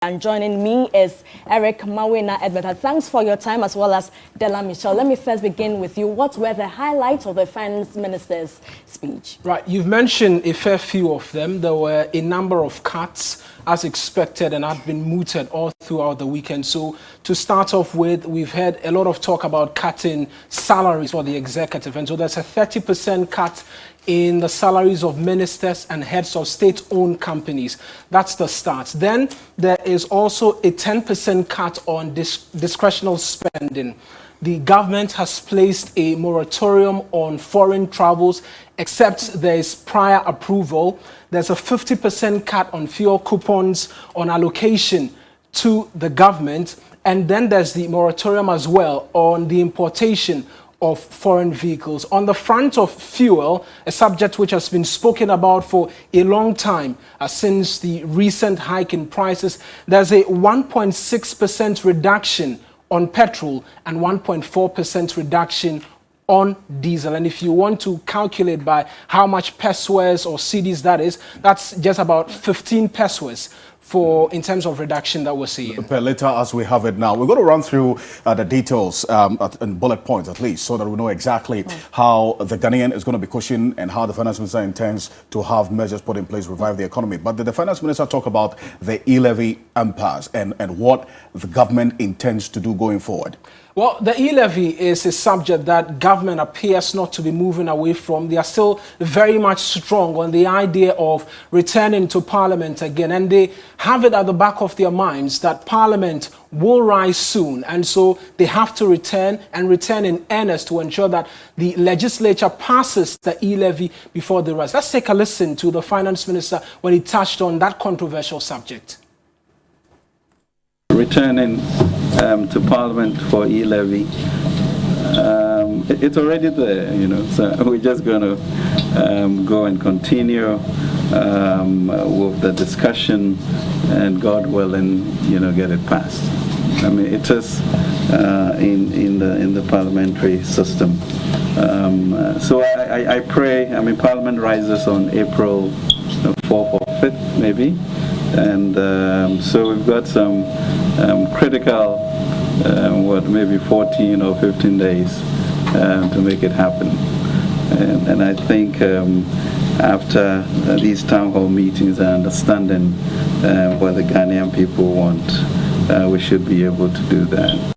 And joining me is Eric Mawena Edmeta. Thanks for your time, as well as Della Michelle. Let me first begin with you. What were the highlights of the finance minister's speech? Right, you've mentioned a fair few of them. There were a number of cuts as expected and had been mooted all throughout the weekend. So to start off with, we've heard a lot of talk about cutting salaries for the executive. And so there's a 30% cut in the salaries of ministers and heads of state-owned companies. That's the start. Then there is also a 10% cut on discretionary spending. The government has placed a moratorium on foreign travels, except there is prior approval. There's a 50% cut on fuel coupons on allocation to the government. And then there's the moratorium as well on the importation of foreign vehicles. On the front of fuel, a subject which has been spoken about for a long time since the recent hike in prices, there's a 1.6% reduction on petrol and 1.4% reduction on diesel. And if you want to calculate by how much pesos or cedis that is, that's just about 15 pesos in terms of reduction that we're seeing. Per liter as we have it now. We're going to run through the details and bullet points at least, so that we know exactly how the Ghanaian is going to be cushioned and how the finance minister intends to have measures put in place to revive the economy. But did the finance minister talk about the e-levy impasse and what the government intends to do going forward? Well, the e-levy is a subject that government appears not to be moving away from. They are still very much strong on the idea of returning to Parliament again. And they have it at the back of their minds that Parliament will rise soon. And so they have to return in earnest to ensure that the legislature passes the e-levy before they rise. Let's take a listen to the finance minister when he touched on that controversial subject. Returning to Parliament for e-levy, it's already there, so we're just going to go and continue with the discussion, and God willing, get it passed. I mean, it is in the parliamentary system. So I pray. Parliament rises on April 4th or 5th, maybe. And so we've got some critical, maybe 14 or 15 days to make it happen. And I think after these town hall meetings and understanding what the Ghanaian people want, we should be able to do that.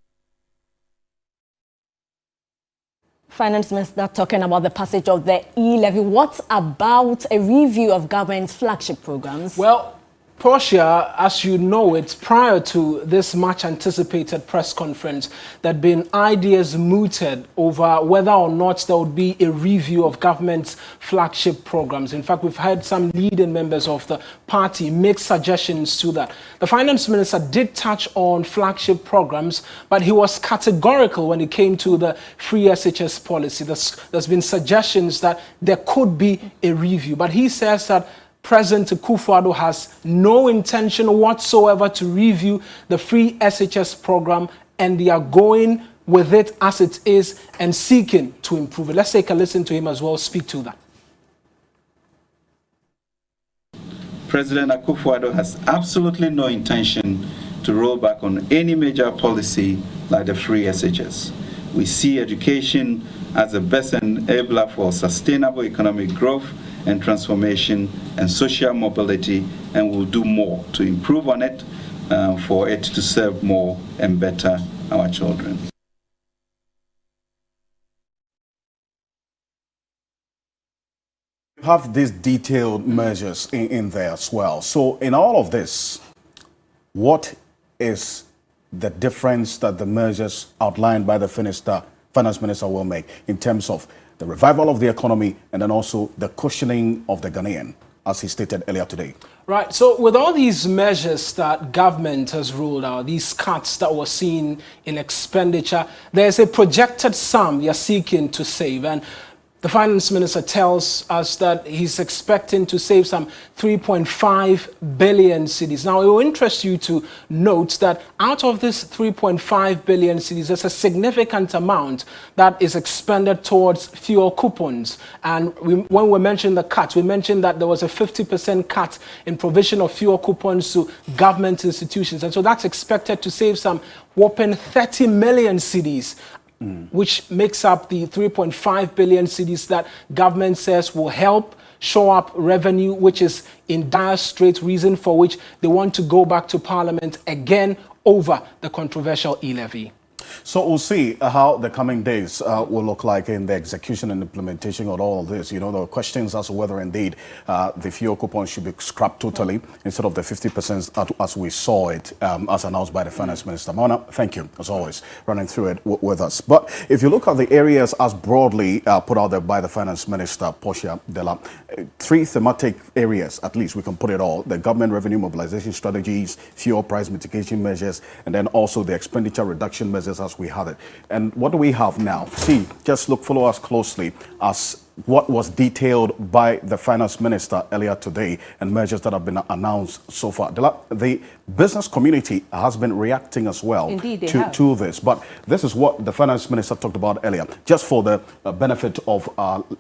Finance Minister talking about the passage of the e-levy. What about a review of government's flagship programs? Well, Portia, as you know it, prior to this much anticipated press conference, there had been ideas mooted over whether or not there would be a review of government's flagship programs. In fact, we've had some leading members of the party make suggestions to that. The finance minister did touch on flagship programs, but he was categorical when it came to the free SHS policy. There's been suggestions that there could be a review, but he says that President Akufo-Addo has no intention whatsoever to review the free SHS program, and they are going with it as it is and seeking to improve it. Let's take a listen to him as well speak to that. President Akufo-Addo has absolutely no intention to roll back on any major policy like the free SHS. We see education as the best enabler for sustainable economic growth and transformation and social mobility, and we'll do more to improve on it for it to serve more and better our children. You have these detailed measures in there as well. So in all of this, what is the difference that the measures outlined by the finance minister will make in terms of the revival of the economy and then also the cushioning of the Ghanaian, as he stated earlier today? Right. So with all these measures that government has ruled out, these cuts that we're seeing in expenditure, there's a projected sum you're seeking to save. And the finance minister tells us that he's expecting to save some 3.5 billion cedis. Now, it will interest you to note that out of this 3.5 billion cedis, there's a significant amount that is expended towards fuel coupons. And when we mentioned the cut, we mentioned that there was a 50% cut in provision of fuel coupons to government institutions. And so that's expected to save some whopping 30 million cedis. Which makes up the 3.5 billion cedis that government says will help shore up revenue, which is in dire straits, reason for which they want to go back to Parliament again over the controversial e-levy. So we'll see how the coming days will look like in the execution and implementation of all of this. You know, there are questions as to whether indeed the fuel coupon should be scrapped totally instead of the 50% as we saw it as announced by the Finance Minister. Mona, thank you, as always, running through it with us. But if you look at the areas as broadly put out there by the Finance Minister, Portia Dela, three thematic areas, at least we can put it all: the government revenue mobilization strategies, fuel price mitigation measures, and then also the expenditure reduction measures as we had it. And what do we have now? See, just follow us closely as what was detailed by the Finance Minister earlier today and measures that have been announced so far. The business community has been reacting as well to this. But this is what the Finance Minister talked about earlier. Just for the benefit of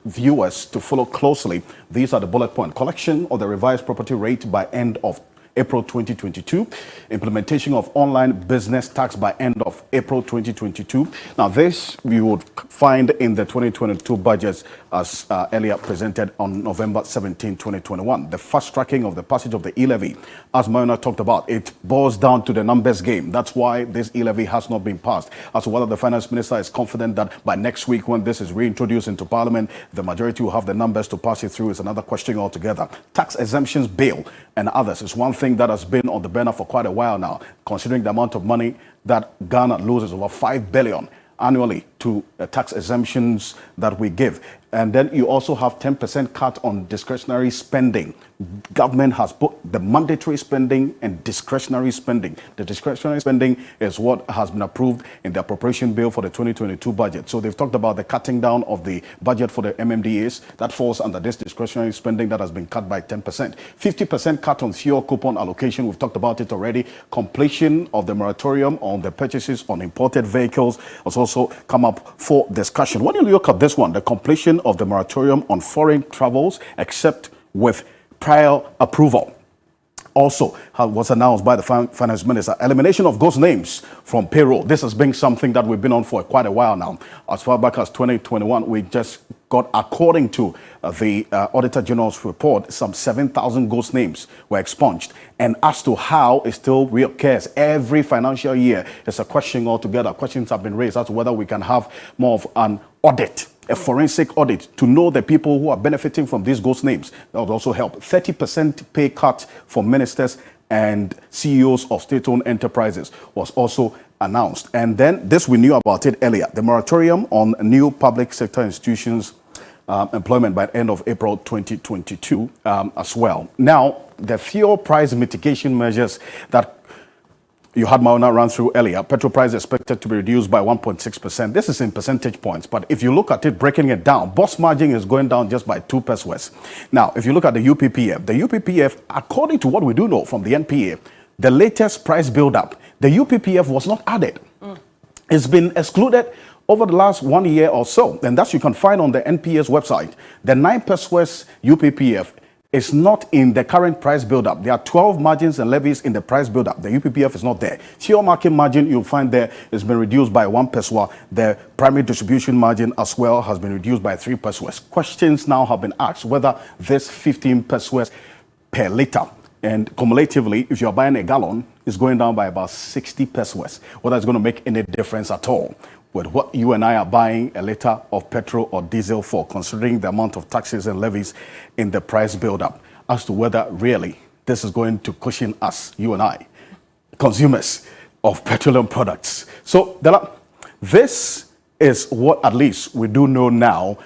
viewers to follow closely, these are the bullet points. Collection of the revised property rate by end of April 2022, implementation of online business tax by end of April 2022. Now, this we would find in the 2022 budgets as earlier presented on November 17, 2021. The fast tracking of the passage of the e-levy, as Mayona talked about, it boils down to the numbers game. That's why this e-levy has not been passed. As to whether the Finance Minister is confident that by next week, when this is reintroduced into Parliament, the majority will have the numbers to pass it through is another question altogether. Tax exemptions bill and others is one thing that has been on the burner for quite a while now, considering the amount of money that Ghana loses, over 5 billion annually to tax exemptions that we give. And then you also have 10% cut on discretionary spending. Government has put the mandatory spending and discretionary spending. The discretionary spending is what has been approved in the appropriation bill for the 2022 budget. So they've talked about the cutting down of the budget for the MMDAs. That falls under this discretionary spending that has been cut by 10%. 50% cut on fuel coupon allocation. We've talked about it already. Completion of the moratorium on the purchases on imported vehicles has also come up for discussion. When you look at this one, the completion of the moratorium on foreign travels except with prior approval also was announced by the Finance Minister. Elimination of ghost names from payroll. This has been something that we've been on for quite a while now. As far back as 2021, we just got, according to the Auditor General's report, some 7,000 ghost names were expunged. And as to how it still reoccurs every financial year, it's a question altogether. Questions have been raised as to whether we can have more of an audit, a forensic audit, to know the people who are benefiting from these ghost names. That would also help. 30% pay cut for ministers and CEOs of state-owned enterprises was also announced. And then this, we knew about it earlier, the moratorium on new public sector institutions employment by the end of April 2022 as well. Now, the fuel price mitigation measures that you had Mauna run through earlier. Petrol price is expected to be reduced by 1.6%. This is in percentage points, but if you look at it, breaking it down, boss margin is going down just by 2 pesos. Now, if you look at the UPPF, according to what we do know from the NPA, the latest price build-up, the UPPF was not added. It's been excluded over the last 1 year or so, and that you can find on the NPA's website. The 9 pesos UPPF is not in the current price build-up. There are 12 margins and levies in the price build-up. The UPPF is not there. Fuel market margin you'll find there has been reduced by 1 peso. The primary distribution margin as well has been reduced by 3 pesos. Questions now have been asked whether this 15 pesos per liter, and cumulatively, if you're buying a gallon, it's going down by about 60 pesos, whether it's going to make any difference at all with what you and I are buying a liter of petrol or diesel for, considering the amount of taxes and levies in the price build-up, as to whether really this is going to cushion us, you and I, consumers of petroleum products. So this is what at least we do know now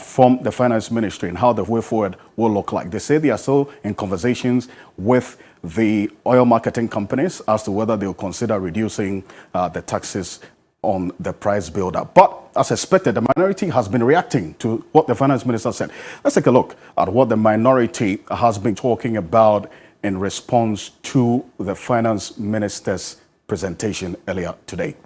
from the Finance Ministry and how the way forward will look like. They say they are still in conversations with the oil marketing companies as to whether they will consider reducing the taxes on the price builder. But as expected, the minority has been reacting to what the finance minister said. Let's take a look at what the minority has been talking about in response to the finance minister's presentation earlier today.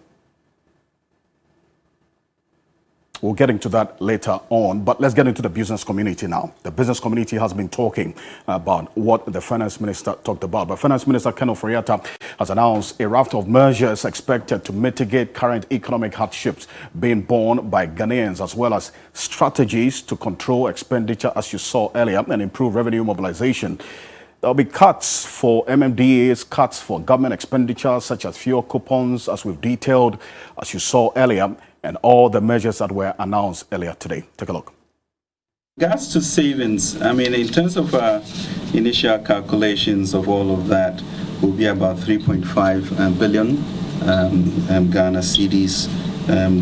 We'll get into that later on, but let's get into the business community now. The business community has been talking about what the finance minister talked about. But Finance Minister Ken Ofori-Atta has announced a raft of measures expected to mitigate current economic hardships being borne by Ghanaians, as well as strategies to control expenditure, as you saw earlier, and improve revenue mobilization. There will be cuts for MMDAs, cuts for government expenditures such as fuel coupons, as we've detailed, as you saw earlier, and all the measures that were announced earlier today. Take a look. Regards to savings, I mean, in terms of our initial calculations of all of that, will be about 3.5 billion Ghana cedis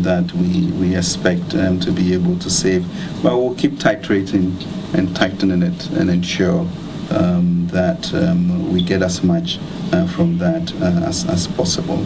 that we expect to be able to save. But we'll keep titrating and tightening it and ensure that we get as much from that as possible.